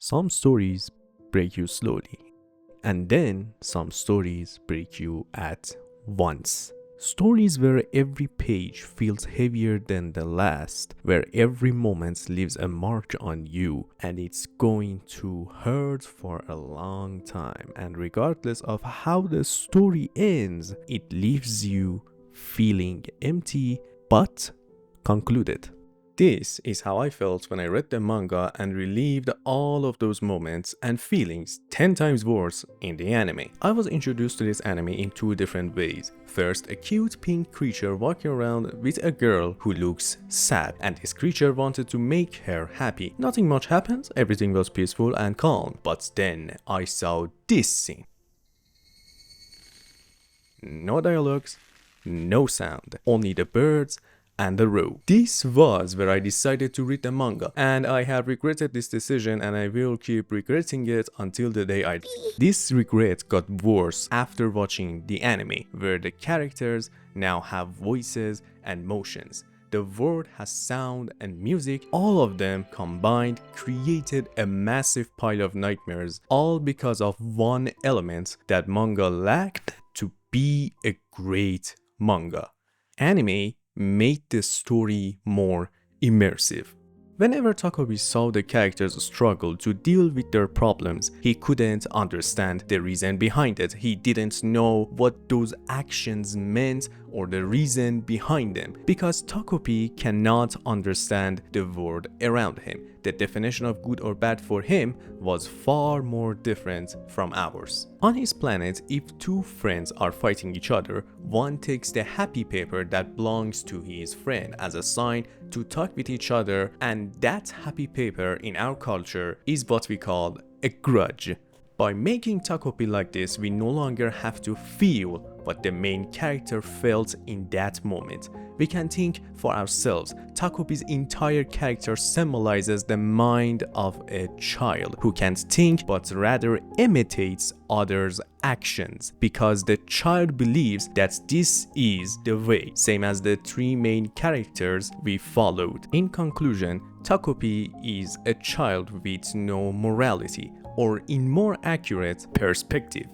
Some stories break you slowly, and then some stories break you at once. Stories where every page feels heavier than the last, where every moment leaves a mark on you, and it's going to hurt for a long time. And regardless of how the story ends, it leaves you feeling empty but concluded. This is how I felt when I read the manga and relived all of those moments and feelings 10 times worse in the anime. I was introduced to this anime in two different ways. First, a cute pink creature walking around with a girl who looks sad, and this creature wanted to make her happy. Nothing much happened, everything was peaceful and calm. But then I saw this scene. No dialogues, no sound, only the birds and the road. This was where I decided to read the manga, and I have regretted this decision and I will keep regretting it until the day I die. This regret got worse after watching the anime, where the characters now have voices and motions. The world has sound and music, all of them combined created a massive pile of nightmares, all because of one element that manga lacked to be a great manga. Anime made the story more immersive. Whenever Takopi saw the characters struggle to deal with their problems, he couldn't understand the reason behind it. He didn't know what those actions meant or the reason behind them, because Takopi cannot understand the world around him. The definition of good or bad for him was far more different from ours. On his planet, if two friends are fighting each other, one takes the happy paper that belongs to his friend as a sign to talk with each other, and that happy paper in our culture is what we call a grudge. By making Takopi like this, we no longer have to feel what the main character felt in that moment. We can think for ourselves. Takopi's entire character symbolizes the mind of a child who can't think but rather imitates others' actions, because the child believes that this is the way, same as the three main characters we followed. In conclusion, Takopi is a child with no morality, or in more accurate, perspective,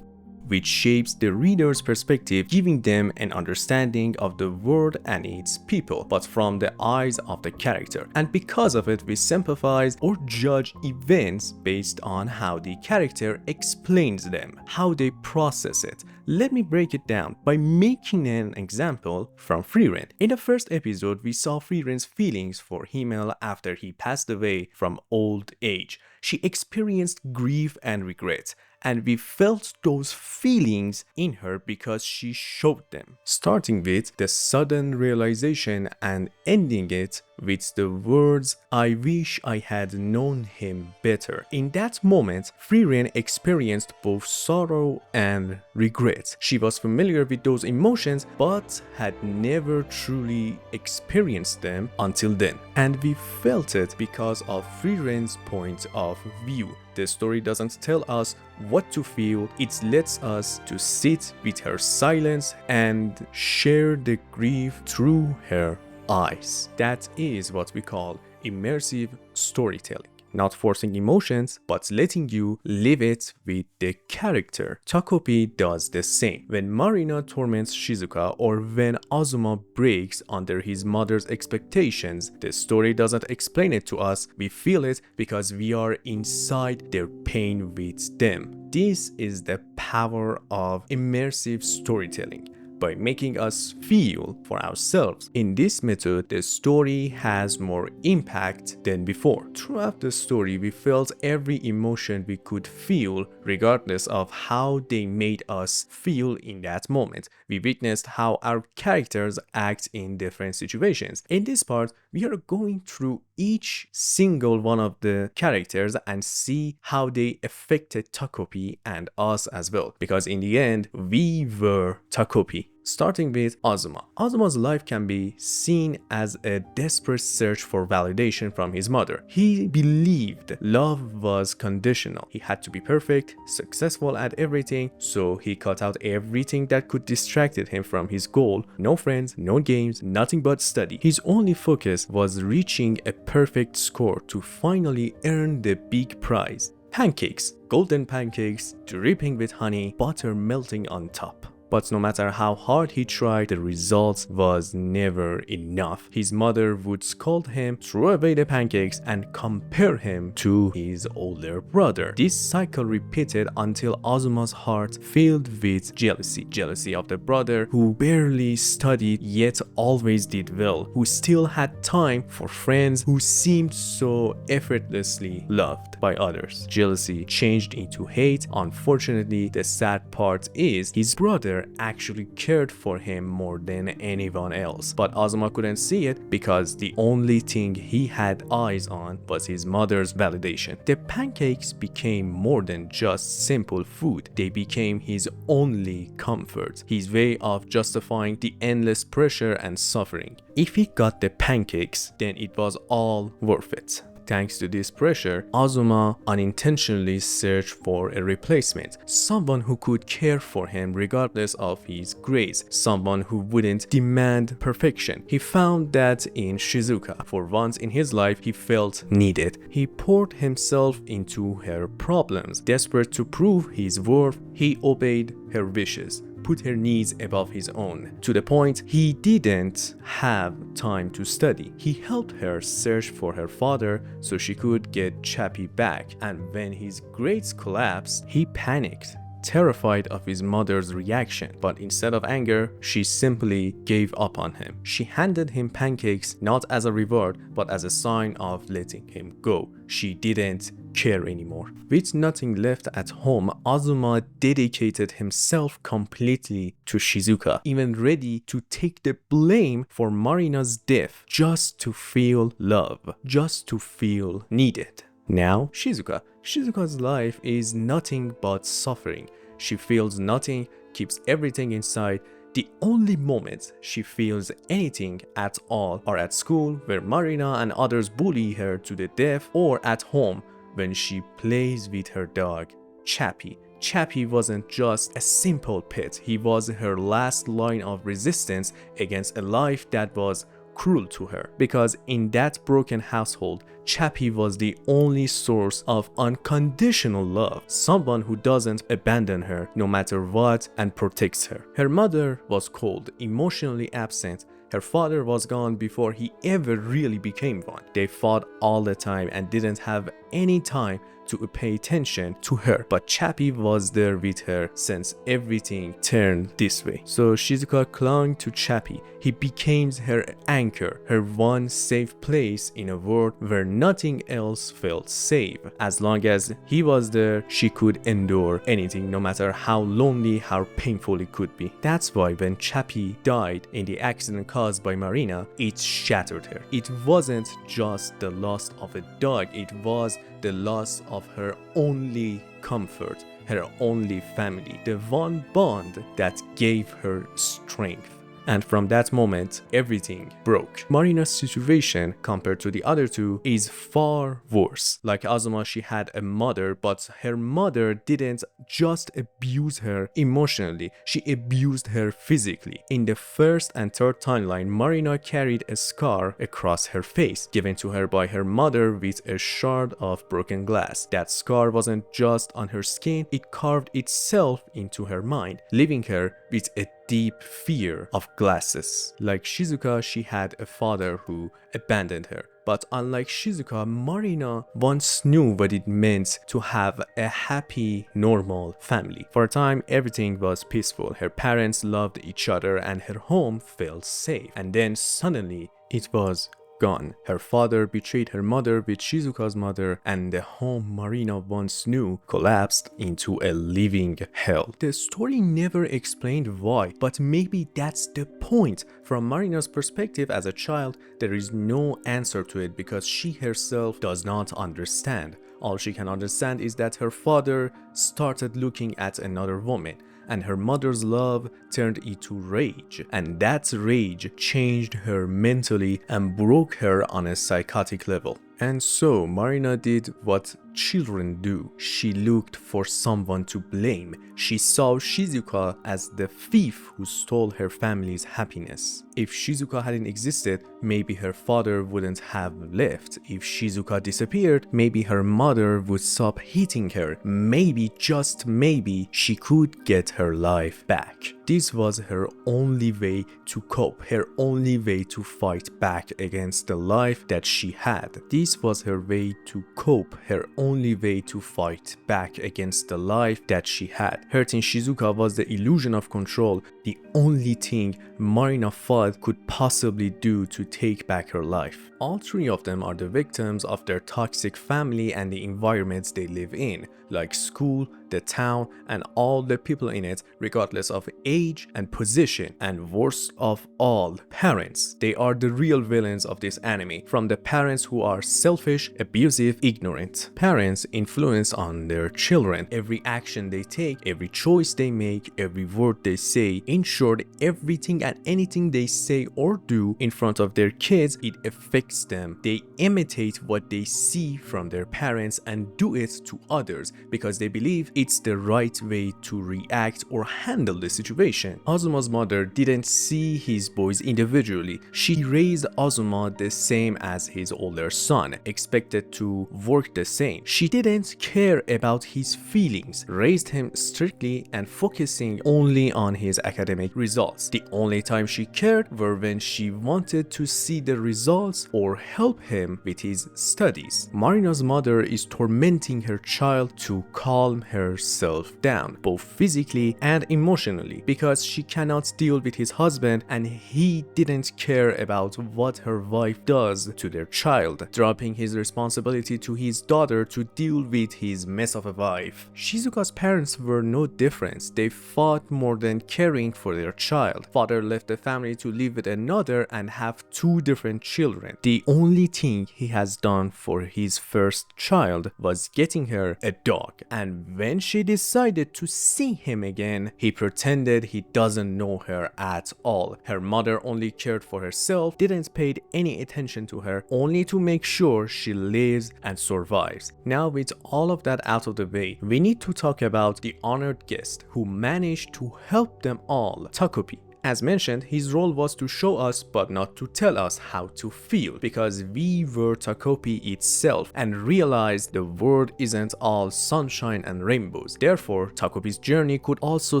which shapes the reader's perspective, giving them an understanding of the world and its people, but from the eyes of the character. And because of it, we sympathize or judge events based on how the character explains them, how they process it. Let me break it down by making an example from Frieren. In the first episode, we saw Frieren's feelings for Himmel after he passed away from old age. She experienced grief and regret, and we felt those feelings in her because she showed them, starting with the sudden realization and ending it with the words, "I wish I had known him better." In that moment, Frieren experienced both sorrow and regret. She was familiar with those emotions but had never truly experienced them until then, and we felt it because of Frieren's point of view. The story doesn't tell us what to feel, it lets us to sit with her silence and share the grief through her eyes. That is what we call immersive storytelling. Not forcing emotions, but letting you live it with the character. Takopi does the same. When Marina torments Shizuka, or when Azuma breaks under his mother's expectations, the story doesn't explain it to us. We feel it because we are inside their pain with them. This is the power of immersive storytelling. By making us feel for ourselves. In this method, the story has more impact than before. Throughout the story, we felt every emotion we could feel, regardless of how they made us feel in that moment. We witnessed how our characters act in different situations. In this part, we are going through each single one of the characters and see how they affected Takopi and us as well. Because in the end, we were Takopi. Starting with Azuma. Azuma's life can be seen as a desperate search for validation from his mother. He believed love was conditional. He had to be perfect, successful at everything, so he cut out everything that could distract him from his goal. No friends, no games, nothing but study. His only focus was reaching a perfect score to finally earn the big prize. Pancakes, golden pancakes, dripping with honey, butter melting on top. But no matter how hard he tried, the result was never enough. His mother would scold him, throw away the pancakes, and compare him to his older brother. This cycle repeated until Azuma's heart filled with jealousy. Jealousy of the brother who barely studied yet always did well, who still had time for friends, who seemed so effortlessly loved by others. Jealousy changed into hate. Unfortunately, the sad part is his brother actually cared for him more than anyone else, but Azuma couldn't see it because the only thing he had eyes on was his mother's validation. The pancakes became more than just simple food. They became his only comfort, his way of justifying the endless pressure and suffering. If he got the pancakes, then it was all worth it. Thanks to this pressure, Azuma unintentionally searched for a replacement, someone who could care for him regardless of his grades, someone who wouldn't demand perfection. He found that in Shizuka. For once in his life, he felt needed. He poured himself into her problems. Desperate to prove his worth, he obeyed her wishes, put her needs above his own, to the point he didn't have time to study. He helped her search for her father so she could get Chappie back, and when his grades collapsed, he panicked, terrified of his mother's reaction. But instead of anger, she simply gave up on him. She handed him pancakes not as a reward, but as a sign of letting him go. She didn't care anymore. With nothing left at home, Azuma dedicated himself completely to Shizuka, even ready to take the blame for Marina's death just to feel love, just to feel needed. Now, Shizuka's life is nothing but suffering. She feels nothing, keeps everything inside. The only moments she feels anything at all are at school, where Marina and others bully her to the death, or at home, when she plays with her dog, Chappie. Chappie wasn't just a simple pet, he was her last line of resistance against a life that was cruel to her. Because in that broken household, Chappie was the only source of unconditional love, someone who doesn't abandon her no matter what and protects her. Her mother was cold, emotionally absent. Her father was gone before he ever really became one. They fought all the time and didn't have any time to pay attention to her, but Chappie was there with her since everything turned this way. So Shizuka clung to Chappie. He became her anchor, her one safe place in a world where nothing else felt safe. As long as he was there, she could endure anything, no matter how lonely, how painful it could be. That's why when Chappie died in the accident caused by Marina, it shattered her. It wasn't just the loss of a dog, it was the loss of her only comfort, her only family, the one bond that gave her strength. And from that moment, everything broke. Marina's situation, compared to the other two, is far worse. Like Azuma, she had a mother, but her mother didn't just abuse her emotionally, she abused her physically. In the first and third timeline, Marina carried a scar across her face, given to her by her mother with a shard of broken glass. That scar wasn't just on her skin, it carved itself into her mind, leaving her with a deep fear of glasses. Like Shizuka, she had a father who abandoned her. But unlike Shizuka, Marina once knew what it meant to have a happy, normal family. For a time, everything was peaceful. Her parents loved each other and her home felt safe. And then suddenly, it was gone. Her father betrayed her mother with Shizuka's mother, and the home Marina once knew collapsed into a living hell. The story never explained why, but maybe that's the point. From Marina's perspective as a child, there is no answer to it because she herself does not understand. All she can understand is that her father started looking at another woman, and her mother's love turned into rage, and that rage changed her mentally and broke her on a psychotic level. And so Marina did what children do. She looked for someone to blame. She saw Shizuka as the thief who stole her family's happiness. If Shizuka hadn't existed, maybe her father wouldn't have left. If Shizuka disappeared, maybe her mother would stop hitting her. Maybe, just maybe, she could get her life back. This was her only way to cope, her only way to fight back against the life that she had. This was her way to cope, her only way to fight back against the life that she had. Hurting Shizuka was the illusion of control, the only thing Marina thought could possibly do to take back her life. All three of them are the victims of their toxic family and the environments they live in, like school, the town, and all the people in it, regardless of age and position, and worst of all, parents. They are the real villains of this anime, from the parents who are selfish, abusive, ignorant. Parents influence on their children. Every action they take, every choice they make, every word they say, in short, everything and anything they say or do in front of their kids, it affects them. They imitate what they see from their parents and do it to others because they believe it's the right way to react or handle the situation. Azuma's mother didn't see his boys individually. She raised Azuma the same as his older son, expected to work the same. She didn't care about his feelings, raised him strictly and focusing only on his academic results. The only time she cared were when she wanted to see the results or help him with his studies. Marina's mother is tormenting her child to calm herself down, both physically and emotionally, because she cannot deal with his husband and he didn't care about what her wife does to their child, dropping his responsibility to his daughter to deal with his mess of a wife. Shizuka's parents were no different. They fought more than caring for their child. Father left the family to live with another and have two different children. The only thing he has done for his first child was getting her a dog, and when she decided to see him again, he pretended he doesn't know her at all. Her mother only cared for herself, didn't pay any attention to her, only to make sure she lives and survives. Now, with all of that out of the way, we need to talk about the honored guest who managed to help them all, Takopi. As mentioned, his role was to show us but not to tell us how to feel, because we were Takopi itself and realized the world isn't all sunshine and rainbows. Therefore, Takopi's journey could also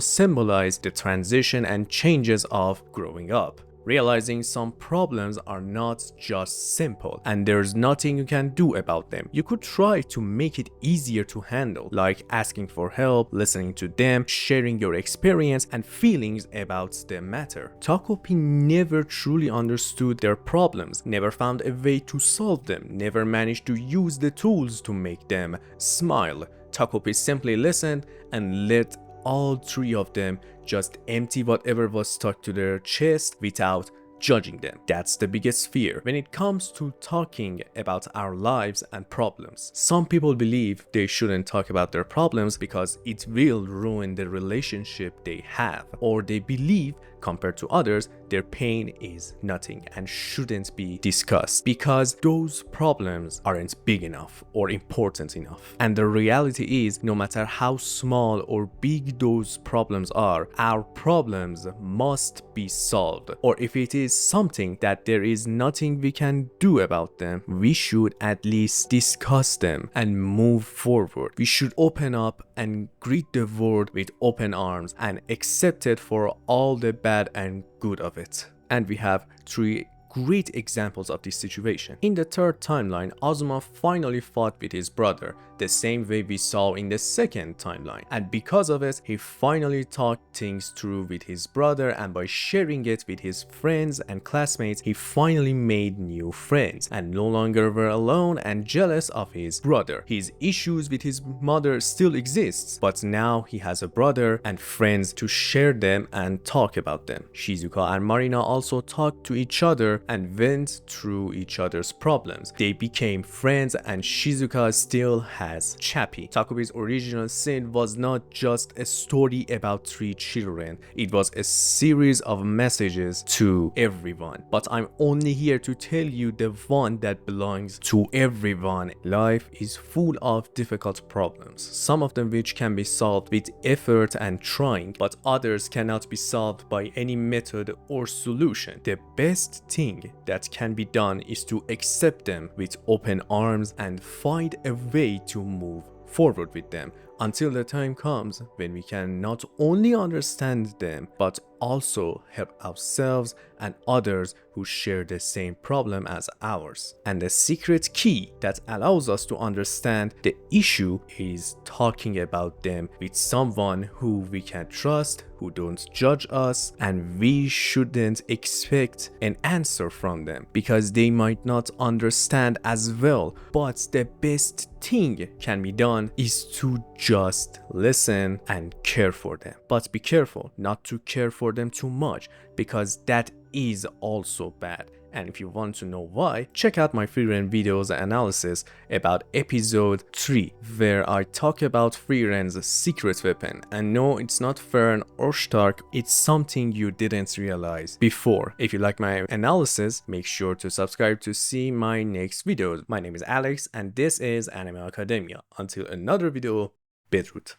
symbolize the transition and changes of growing up. Realizing some problems are not just simple and there's nothing you can do about them. You could try to make it easier to handle, like asking for help, listening to them, sharing your experience and feelings about the matter. Takopi never truly understood their problems, never found a way to solve them, never managed to use the tools to make them smile. Takopi simply listened and let all three of them just empty whatever was stuck to their chest without judging them. That's the biggest fear when it comes to talking about our lives and problems. Some people believe they shouldn't talk about their problems because it will ruin the relationship they have, or they believe compared to others their pain is nothing and shouldn't be discussed because those problems aren't big enough or important enough. And the reality is, no matter how small or big those problems are, our problems must be solved. Or if it is something that there is nothing we can do about them, we should at least discuss them and move forward. We should open up and greet the world with open arms and accept it for all the bad and good of it. And we have three great examples of this situation. In the third timeline, Azuma finally fought with his brother, the same way we saw in the second timeline. And because of it, he finally talked things through with his brother, and by sharing it with his friends and classmates, he finally made new friends and no longer were alone and jealous of his brother. His issues with his mother still exists, but now he has a brother and friends to share them and talk about them. Shizuka and Marina also talked to each other and went through each other's problems. They became friends and Shizuka still had as Chappie. Takopi's Original Sin was not just a story about 3 children, it was a series of messages to everyone. But I'm only here to tell you the one that belongs to everyone. Life is full of difficult problems, some of them which can be solved with effort and trying, but others cannot be solved by any method or solution. The best thing that can be done is to accept them with open arms and find a way to move forward with them until the time comes when we can not only understand them but also help ourselves and others who share the same problem as ours. And the secret key that allows us to understand the issue is talking about them with someone who we can trust, who don't judge us, and we shouldn't expect an answer from them because they might not understand as well. But the best thing can be done is to just listen and care for them. But be careful not to care for them too much, because that is also bad. And if you want to know why, check out my Frieren videos analysis about episode 3, where I talk about Frieren's secret weapon. And no, it's not Fern or Stark, it's something you didn't realize before. If you like my analysis, make sure to subscribe to see my next videos. My name is Alex and this is Anime Academia. Until another video, Bedroot.